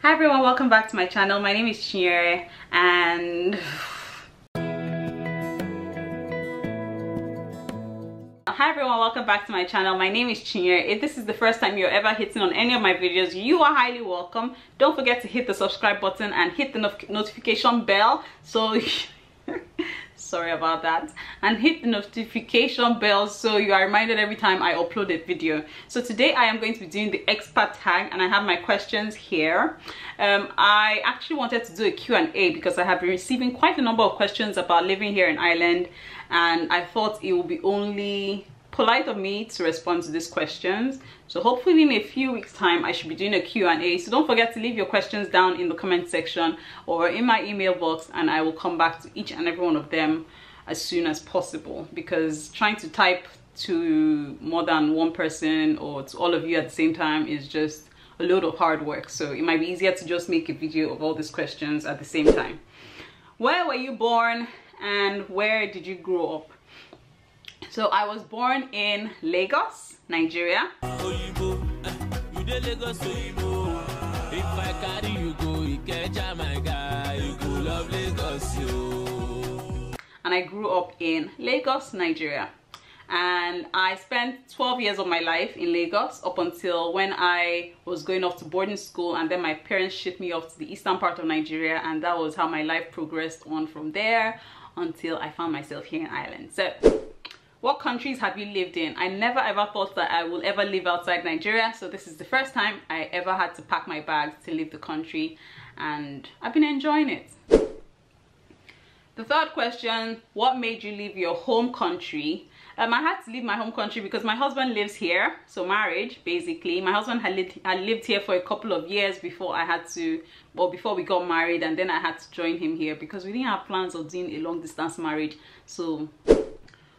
Hi everyone, welcome back to my channel. My name is Chinyere and if this is the first time you're ever hitting on any of my videos, you are highly welcome. Don't forget to hit the subscribe button and hit the notification bell so sorry about that, and hit the notification bell so you are reminded every time I upload a video. So today I am going to be doing the expat tag and I have my questions here. I actually wanted to do a Q&A because I have been receiving quite a number of questions about living here in Ireland, and I thought it would be only polite of me to respond to these questions. So hopefully in a few weeks time I should be doing a Q&A, so don't forget to leave your questions down in the comment section or in my email box, and I will come back to each and every one of them as soon as possible, because trying to type to more than one person or to all of you at the same time is just a load of hard work. So it might be easier to just make a video of all these questions at the same time. Where were you born and where did you grow up? So I was born in Lagos, Nigeria. And I grew up in Lagos, Nigeria. And I spent 12 years of my life in Lagos up until when I was going off to boarding school, and then my parents shipped me off to the eastern part of Nigeria, and that was how my life progressed on from there until I found myself here in Ireland. So what countries have you lived in? I never ever thought that I will ever live outside Nigeria, so this is the first time I ever had to pack my bags to leave the country, and I've been enjoying it. The third question, what made you leave your home country? I had to leave my home country because my husband lives here, so marriage basically. My husband had lived here for a couple of years before I had to, well, before we got married, and then I had to join him here because we didn't have plans of doing a long distance marriage. So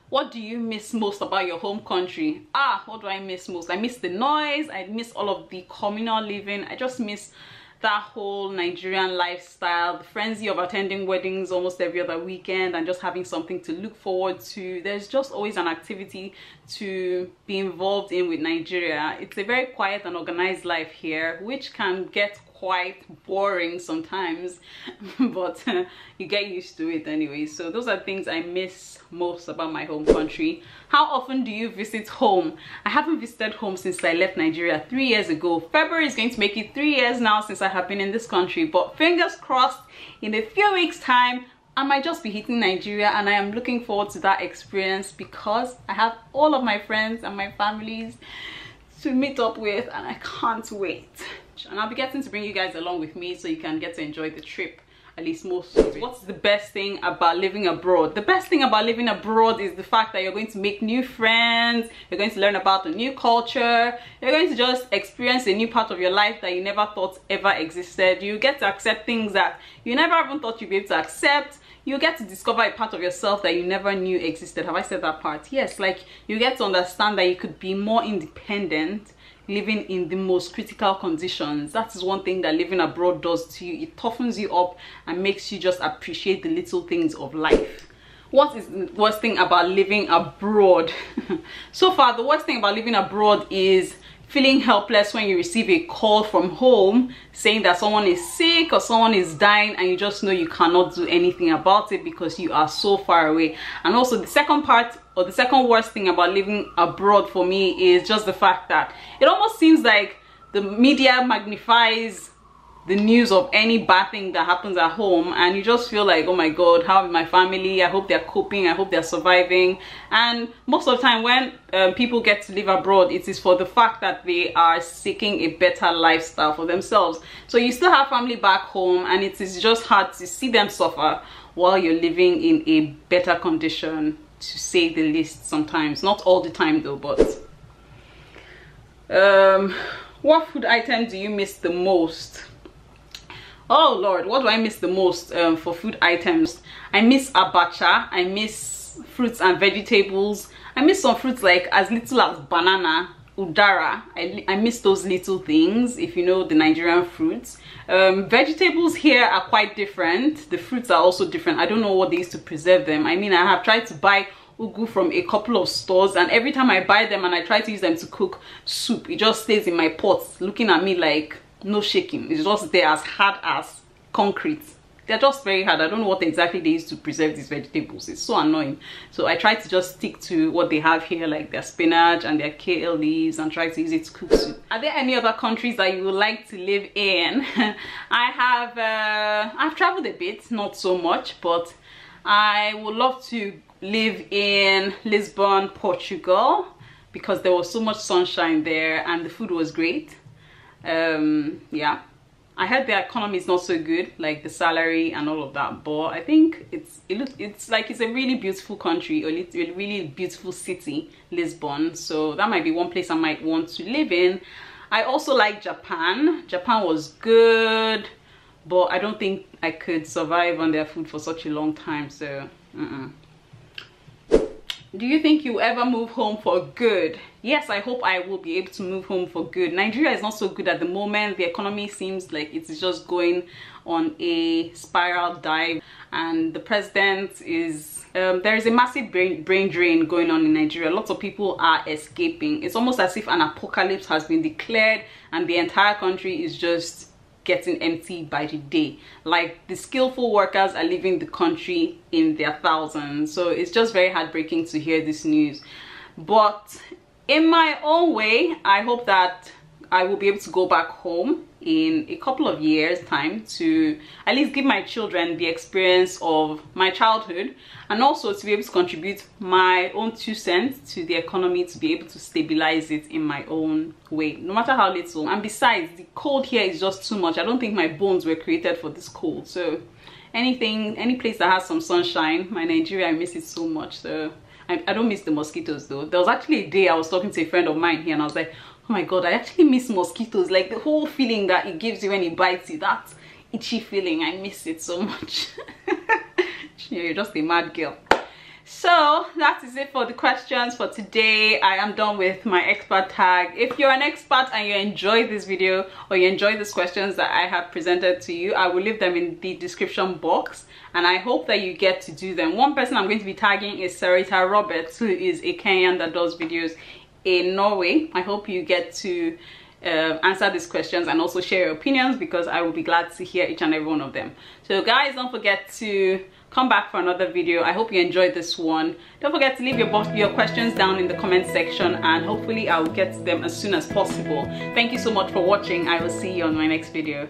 what do you miss most about your home country? What do I miss most? I miss the noise, I miss all of the communal living, I just miss that whole Nigerian lifestyle, the frenzy of attending weddings almost every other weekend and just having something to look forward to. There's just always an activity to be involved in with Nigeria. It's a very quiet and organized life here, which can get quite boring sometimes, but you get used to it anyway. So those are things I miss most about my home country. How often do you visit home? I haven't visited home since I left Nigeria 3 years ago. February is going to make it 3 years now since I have been in this country, but fingers crossed in a few weeks time I might just be hitting Nigeria, and I am looking forward to that experience because I have all of my friends and my families to meet up with, and I can't wait. And I'll be getting to bring you guys along with me so you can get to enjoy the trip, at least most of it. What's the best thing about living abroad? The best thing about living abroad is the fact that you're going to make new friends, you're going to learn about a new culture, you're going to just experience a new part of your life that you never thought ever existed. You get to accept things that you never even thought you'd be able to accept. You get to discover a part of yourself that you never knew existed. Have I said that part? Yes, like you get to understand that you could be more independent living in the most critical conditions. That is one thing that living abroad does to you. It toughens you up and makes you just appreciate the little things of life. What is the worst thing about living abroad? So far, the worst thing about living abroad is feeling helpless when you receive a call from home saying that someone is sick or someone is dying, and you just know you cannot do anything about it because you are so far away. And also the second part, or the second worst thing about living abroad for me, is just the fact that it almost seems like the media magnifies the news of any bad thing that happens at home, and you just feel like, oh my god, how is my family? I hope they're coping, I hope they're surviving. And most of the time when people get to live abroad, it is for the fact that they are seeking a better lifestyle for themselves. So you still have family back home, and it is just hard to see them suffer while you're living in a better condition, to say the least. Sometimes, not all the time though. But what food item do you miss the most? Oh Lord, what do I miss the most for food items? I miss abacha, I miss fruits and vegetables. I miss some fruits like as little as banana, udara. I miss those little things, if you know the Nigerian fruits. Vegetables here are quite different. The fruits are also different. I don't know what they used to preserve them. I mean, I have tried to buy ugu from a couple of stores, and every time I buy them and I try to use them to cook soup, it just stays in my pot looking at me like, no shaking. It's just there as hard as concrete. They're just very hard. I don't know what exactly they use to preserve these vegetables. It's so annoying. So I try to just stick to what they have here, like their spinach and their kale leaves, and try to use it to cook soup. Are there any other countries that you would like to live in? I've traveled a bit, not so much, but I would love to live in Lisbon, Portugal, because there was so much sunshine there and the food was great. Yeah, I heard the economy is not so good, like the salary and all of that, but I think it's like it's a really beautiful country, a really beautiful city, Lisbon. So that might be one place I might want to live in. I also like Japan. Japan was good, but I don't think I could survive on their food for such a long time. So do you think you'll ever move home for good? Yes, I hope I will be able to move home for good. Nigeria is not so good at the moment. The economy seems like it's just going on a spiral dive, and the president is there is a massive brain drain going on in Nigeria. Lots of people are escaping. It's almost as if an apocalypse has been declared and the entire country is just getting empty by the day. Like, the skillful workers are leaving the country in their thousands. So it's just very heartbreaking to hear this news. But in my own way, I hope that I will be able to go back home in a couple of years time to at least give my children the experience of my childhood, and also to be able to contribute my own 2 cents to the economy, to be able to stabilize it in my own way, no matter how little. And besides, the cold here is just too much. I don't think my bones were created for this cold. So any place that has some sunshine, my Nigeria, I miss it so much. So I don't miss the mosquitoes though. There was actually a day I was talking to a friend of mine here and I was like, oh my god, I actually miss mosquitoes. Like, the whole feeling that it gives you when it bites you, that itchy feeling, I miss it so much. You're just a mad girl. So that is it for the questions for today. I am done with my expat tag. If you're an expat and you enjoyed this video, or you enjoyed these questions that I have presented to you, I will leave them in the description box, and I hope that you get to do them. One person I'm going to be tagging is Sarita Roberts, who is a Kenyan that does videos in Norway. I hope you get to answer these questions and also share your opinions, because I will be glad to hear each and every one of them. So guys, don't forget to come back for another video. I hope you enjoyed this one. Don't forget to leave your questions down in the comment section, and hopefully I will get to them as soon as possible. Thank you so much for watching. I will see you on my next video.